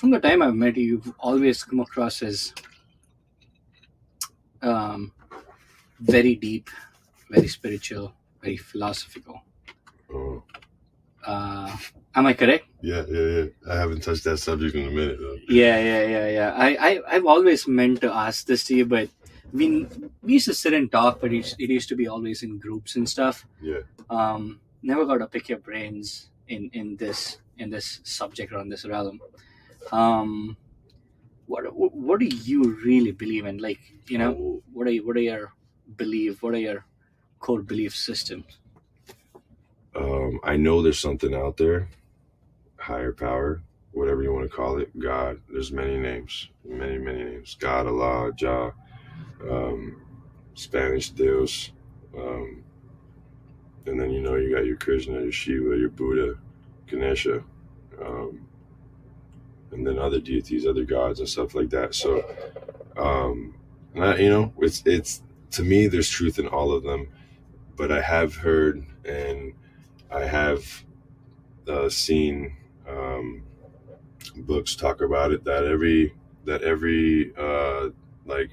from the time I've met you, you've always come across as um, very deep, very spiritual, very philosophical. Oh, Am I correct? yeah. I haven't touched that subject in a minute, though. Yeah. I've always meant to ask this to you, but we we used to sit and talk, but it used to be always in groups and stuff. Yeah. Never got to pick your brains in this subject or on this realm. Um, what do you really believe in? Like, Oh, what are your belief? What are your core belief systems? I know there's something out there, higher power, whatever you want to call it, God. There's many names, many names. God, Allah, Jah, um, Spanish Deus, um, and then you got your Krishna, your Shiva, your Buddha, Ganesha, um, and then other deities, other gods, and stuff like that. So, and it's to me, there's truth in all of them. But I have heard and I have seen books talk about it that every like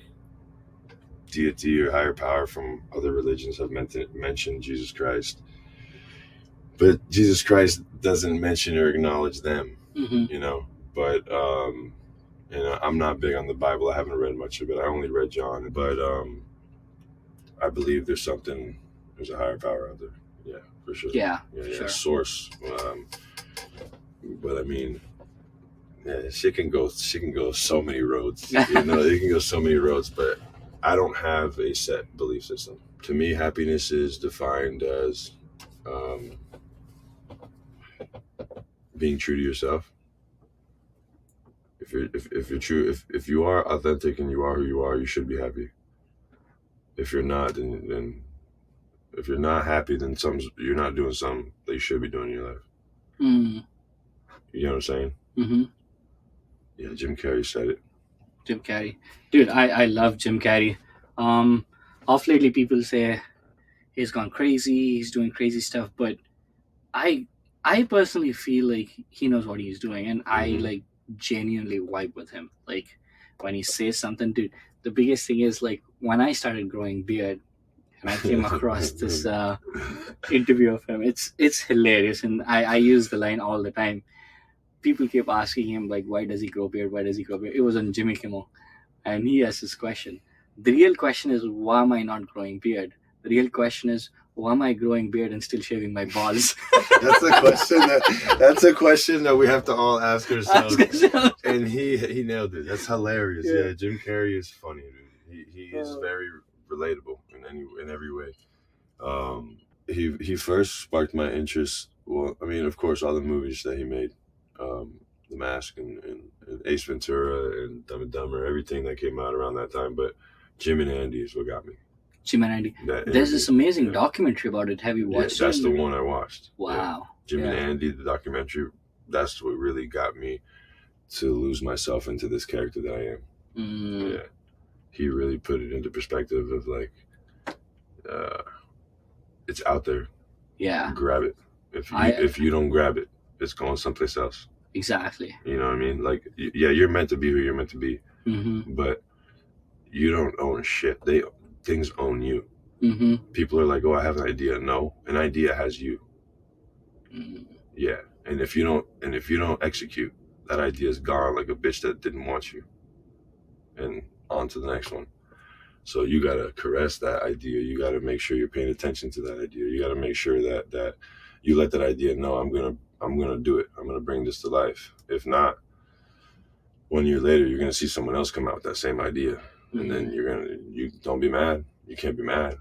deity or higher power from other religions have mentioned Jesus Christ, but Jesus Christ doesn't mention or acknowledge them. Mm-hmm. But I'm not big on the Bible. I haven't read much of it. I only read John, but I believe there's a higher power out there. Yeah, for sure. Yeah, Yeah, sure. source. But I mean, yeah, she can go so many roads. It can go so many roads, but I don't have a set belief system. To me, happiness is defined as um, being true to yourself. If you're true, if you are authentic and you are who you are, you should be happy. If you're not, then if you're not happy, then you're not doing something that you should be doing in your life. Mm. You know what I'm saying? Mm-hmm. Yeah, Jim Carrey said it. Jim Carrey, dude, I love Jim Carrey. Um, off lately, people say he's gone crazy, he's doing crazy stuff, but I I personally feel like he knows what he's doing, and I Mhm. like genuinely vibe with him. Like when he says something, dude. The biggest thing is like when I started growing beard, and I came across this interview of him. It's hilarious, and I use the line all the time. People keep asking him like, why does he grow beard? Why does he grow beard? It was on Jimmy Kimmel, and he has this question. The real question is, why am I not growing beard? The real question is, why am I growing beard and still shaving my balls? That's a question that's a question that we have to all ask ourselves. And he nailed it. That's hilarious. Yeah, Jim Carrey is funny, dude. He is very relatable in every way. He first sparked my interest. Well, I mean, of course, all the movies that he made, The Mask and Ace Ventura and Dumb and Dumber, everything that came out around that time. But Jim and Andy is what got me. Jim and Andy. That There's interview, this amazing yeah. documentary about it. Have you watched That's it? the one I watched. Wow. Yeah. Jim and Andy, the documentary. That's what really got me to lose myself into this character that I am. Mm. Yeah, he really put it into perspective of like, it's out there. Yeah. Grab it. If you don't grab it, it's going someplace else. Exactly. You know what I mean? Like, yeah, you're meant to be who you're meant to be, but you don't own shit. Things own you. People are like, oh, I have an idea. No, an idea has you. Yeah, and if you don't execute, that idea is gone like a bitch that didn't want you. And on to the next one. So you gotta caress that idea. You gotta make sure you're paying attention to that idea. You gotta make sure that you let that idea know, I'm gonna do it. I'm gonna bring this to life. If not, 1 year later, you're gonna see someone else come out with that same idea, and then you don't be mad. You can't be mad.